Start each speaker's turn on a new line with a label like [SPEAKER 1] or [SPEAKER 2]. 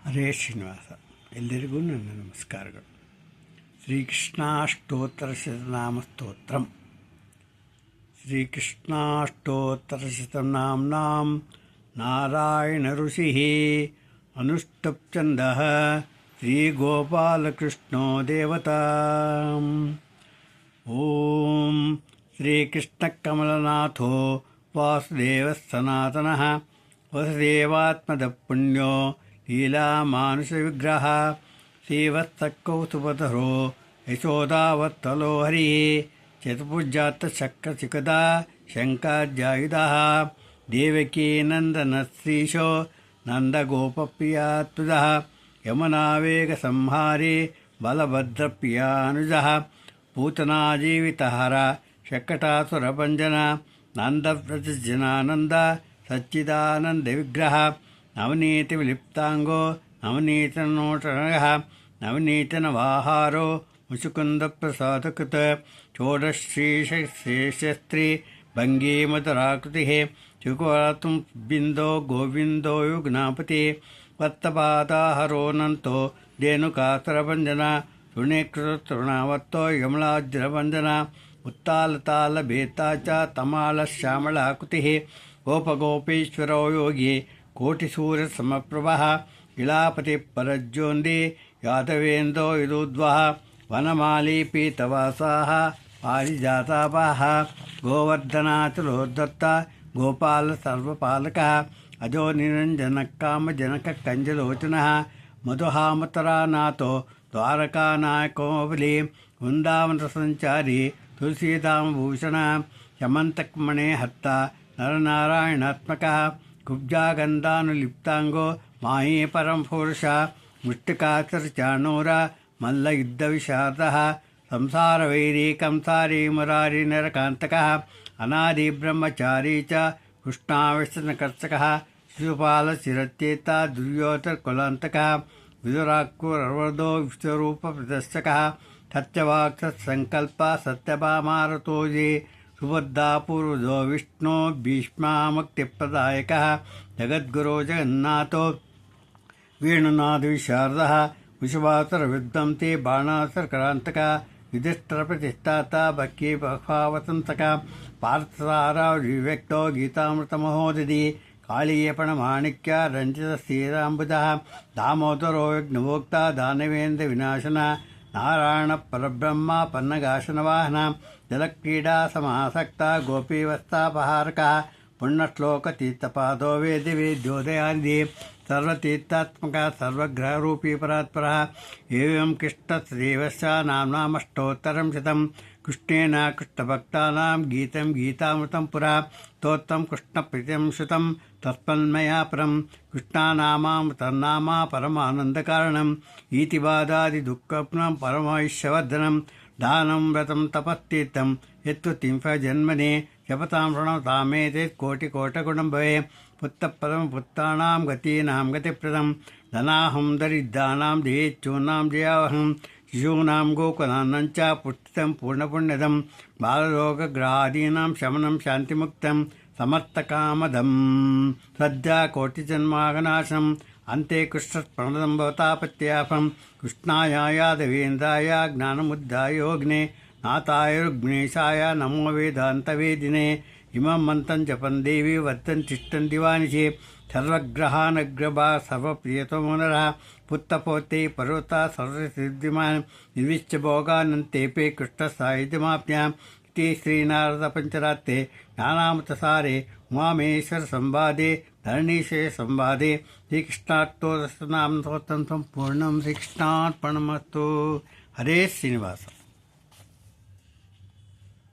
[SPEAKER 1] ಹರೇ ಶ್ರೀನಿವಾಸ. ಎಲ್ಲರಿಗೂ ನನ್ನ ನಮಸ್ಕಾರಗಳು. ಶ್ರೀಕೃಷ್ಣಾಷ್ಟೋತ್ತರ ಶತನಾಮ ಸ್ತೋತ್ರಂ. ಶ್ರೀಕೃಷ್ಣಾಷ್ಟೋತ್ತರ ಶತನಾಮ್ನಾಂ ನಾರಾಯಣ ಋಷಿ ಅನುಷ್ಟಪ್ ಛಂದಃ ಶ್ರೀಗೋಪಾಲಕೃಷ್ಣೋ ದೇವತಾ. ಓಂ ಶ್ರೀಕೃಷ್ಣಕಮಲನಾಥೋ ವಾಸುದೇವ ಸನಾತನಃ ವಸುದೇವಾತ್ಮದ ಪುಣ್ಯೋ ಲೀಲಾಮಾನುಷವಿಗ್ರಹ ಶ್ರೀವತ್ಸಕೌಸ್ತುಭಧರೋ ಯಶೋದಾವತ್ತಲೋ ಹರಿ ಚತುರ್ಭುಜಾತ್ತಶಕ್ರಚಿಕದಾ ಶಂಕಾಧ್ಯಾಯುಧಃ ದೇವಕೀ ನಂದನಶ್ರೀಶೋ ನಂದಗೋಪಪ್ರಿಯಾತ್ಮಜಃ ಯಮುನಾವೇಗಸಂಹಾರಿ ಬಲಭದ್ರಪ್ರಿಯಾನುಜಃ ಪೂತನಾಜೀವಿತಹರ ಶಕಟಾಸುರಭಂಜನ ನಂದವ್ರಜನಾನಂದ ಸಚ್ಚಿದಾನಂದವಿಗ್ರಹ ನವನೀತವಿಲಿಪ್ತಾಂಗೋ ನವನೀತನೋಟನಗಃ ನವನೀತನವಾಹಾರೋ ಮುಚುಕುಂದಪ್ರಸಾದಕೃತ ಷೋಡಶೀರ್ಷಶೇಷಸ್ತ್ರೀ ಭಂಗೀ ಮಧುರಾಕೃತಿಃ ಚುಕುರಾತುಂ ಬಿಂದೋ ಗೋವಿಂದೋ ಯುಗ್ನಾಪತಿ ವತ್ತಪಾದಾಹರೋನಂತೋ ಧೇನುಕಾಸುರಭಂಜನ ತೃಣೀಕೃತೃಣಾವತ್ತೋ ಯಮಲಾಜ್ರಭಂಜನ ಉತ್ತಾಲತಾಲಭೇತಾ ಚ ತಮಾಲಶ್ಯಾಮಳಾಕೃತಿಃ ಗೋಪಗೋಪೀಶ್ವರೋ ಯೋಗಿ ಕೋಟಿಸೂರ್ಯಸಮಪ್ರಭಃ ಇಳಾಪತಿ ಪರಜ್ಯೋಂದಿ ಯಾದವೇಂದೋ ಯದುದ್ವಃ ವನಮಾಲಿ ಪೀತವಾಸಾಃ ಪಾರಿಜಾತಾಪಃ ಗೋವರ್ಧನಾಚಲೋದ್ದತ್ತ ಗೋಪಾಲ ಸರ್ವಪಾಲಕಃ ಅಜೋ ನಿರಂಜನಕಾಮಜನಕ ಕಂಜಲೋಚನಃ ಮಧುಹಾಮತರಾನಾಥೋ ದ್ವಾರಕಾನಾಯಕೋಬಲಿ ವೃಂದಾವನ ಸಂಚಾರಿ ತುಳಸೀಧಾಮಭೂಷಣ ಶಮಂತಕಮಣೆ ಹತ್ತ ನರನಾರಾಯಣಾತ್ಮಕಃ ಕುಬ್ಜಾಗಂಧಾನುಲಿಪ್ತಾಂಗೋ ಮಾಹಿ ಪರಮಪುರುಷ ಮುಷ್ಟಿಕಾಚರಚಾಣೂರ ಮಲ್ಲಯುದ್ಧವಿಶಾರದಃ ಸಂಸಾರವೈರಿ ಕಂಸಾರಿ ಮುರಾರಿ ನರಕಾಂತಕಃ ಅನಾದಿ ಬ್ರಹ್ಮಚಾರಿ ಚ ಕೃಷ್ಣಾವೇಶನಕರ್ಷಕಃ ಶಿಶುಪಾಲಶಿರಚೇತ ದುರ್ಯೋಧನಕುಲಾಂತಕಃ ವಿದುರಾಕ್ರೂರವರ್ಧೋ ವಿಶ್ವರೂಪಪ್ರದರ್ಶಕಃ ಸತ್ಯವಾಕ್ಸತ್ಸಂಕಲ್ಪ ಸತ್ಯಭಾಮಾರತೋಜಿ ಸುಬದ್ಧಾ ಪೂರ್ವಜೋ ವಿಷ್ಣು ಭೀಷ್ಮಾಮುಕ್ತಿಪ್ರದಾಯಕಃ ಜಗದ್ಗುರೋ ಜಗನ್ನಾಥೋ ವೇಣುನಾಥವಿಶಾರದಃ ವಿಶ್ವಾಸುರವಿಧ್ವಂಸಿ ಬಾಣಾಸುರಕರಾಂತಕಃ ಯುಧಿಷ್ಠಿರಪ್ರತಿಷ್ಠಾತಾ ಭಕ್ಕಿ ಬಹ್ವಾವತಂಸಕಃ ಪಾರ್ಥಸಾರವಿವ್ಯಕ್ತೋ ಗೀತಾಮೃತಮಹೋದಧಿ ಕಾಳೀಯಪಣಮಾಣಿಕ್ಯ ರಂಜಿತ ಶ್ರೀರಾಂಬುಜಃ ದಾಮೋದರೋ ಯಜ್ಞಭೋಕ್ತಾ ದಾನವೇಂದ್ರ ವಿನಾಶನ ನಾರಾಯಣ ಪರಬ್ರಹ್ಮ ಪನ್ನಗಾಶನವಾಹನ ಜಲಕ್ರೀಡಾ ಸಮಾಸಕ್ತ ಗೋಪೀವಸ್ತಾಪಹಾರಕಃ ಪುಣ್ಯಶ್ಲೋಕತೀರ್ಥಪಾದೋ ವೇದಿ ವೇದ್ಯೋದಯಾನಿಧಿ ಸರ್ವತೀರ್ಥಾತ್ಮಕ ಸರ್ವಗ್ರಹರೂಪೀ ಪರಾತ್ಪರಃ ಏವಂ ಕೃಷ್ಣಶ್ರೀವಸ್ಯ ನಾಮ್ನಾಮಷ್ಟೋತ್ತರಂ ಶತಂ ಕೃಷ್ಣೇನ ಕೃಷ್ಣಭಕ್ತಾನಾಂ ಗೀತಂ ಗೀತಾಮೃತಂ ಪುರಾ ಸ್ತೋತ್ರಂ ಕೃಷ್ಣಪ್ರೀತಿಂ ಶ್ರುತಂ ತಸ್ಮನ್ಮಯಾ ಪರಂ ಕೃಷ್ಣನಾಮಾಮೃತನ್ನಾಮ ಪರಮಾನಂದಕಾರಣಂ ಈತಿವಾದಾದಿದುಃಖಪ್ನಂ ಪರಮೈಶ್ಯವರ್ಧನಂ ದಾನಂ ವ್ರತಂ ತಪಸ್ತೀರ್ಥಂ ಯತ್ಕೃತಿಂ ಜನ್ಮನೆ ಜಪತಾಂ ಪ್ರಣತಾಮೇತೆ ಕೋಟಿಕೋಟಗುಣಂ ಭವೆ ಪುತ್ತಪದಂ ಪುತ್ತಾನಾಂ ಗತೀನಾಂ ಗತಿಪ್ರದಂ ಧನಾಹಂ ದರಿದ್ರಾಣಾಂ ದೇಹೇಚ್ಛೂನಾಂ ಜಯಾವಹಂ ಶಿಶೂನಾಂ ಗೋಕುಲಾನ್ನಂಚ ಪುಷ್ಟಿತಂ ಪೂರ್ಣಪುಣ್ಯದಂ ಬಾಲರೋಗಗ್ರಹಾದೀನಾಂ ಶಮನಂ ಶಾಂತಿಮುಕ್ತಂ ಸಮರ್ಥಕಾಮದಂ ಸದ್ಯಾ ಕೋಟಿಜನ್ಮಾಗನಾಶಂ ಅಂತೆ ಕೃಷ್ಣಸ್ಮರಣಂ ಭವತಾಪತ್ಯಾಪಂ ಕೃಷ್ಣಾಯ ಯಾದವೇಂದ್ರಾಯ ಜ್ಞಾನಮುದ್ಧಾಯೋಗ್ನೆ ನಾಥಾಯ ರುಗ್ನೇಶಾಯ ನಮೋ ವೇದಾಂತವೇದಿನೇ ಇಮಂ ಮಂತ್ರಂ ಜಪನ್ ದೇವಿ ವರ್ಧನ್ ತಿಷ್ಟನ್ ದಿವಾನಿಶಿ ಸರ್ವಗ್ರಹಾನಗ್ರಭಾ ಸರ್ವಪ್ರಿಯತಮೋನರಃ ಪುತ್ತಪೋತೆ ಪರ್ವತ ಸರ್ವಸಿದ್ಧಿಮಾನ್ ನಿರ್ವಿಶ್ಯ ಭೋಗಾನಂತೇಪೆ ಕೃಷ್ಣಸಾಹಿತ್ಯಮಾಪ್ಯಾಂ ಇತಿ ಶ್ರೀನಾರದ ಪಂಚರಾತ್ರೆ ಜ್ಞಾನಾಮೃತಸಾರೆ ಉಮಾಮೇಶ್ವರ ಸಂವಾದೆ ಧರಣೀಶಯ ಸಂವಾದೆ ಶ್ರೀಕೃಷ್ಣಾಷ್ಟೋತ್ತರನಾಮ ಸ್ತೋತ್ರಂ ಸಂಪೂರ್ಣಂ ಶ್ರೀಕೃಷ್ಣಾರ್ಪಣಮಸ್ತು. ಹರೇ ಶ್ರೀನಿವಾಸ.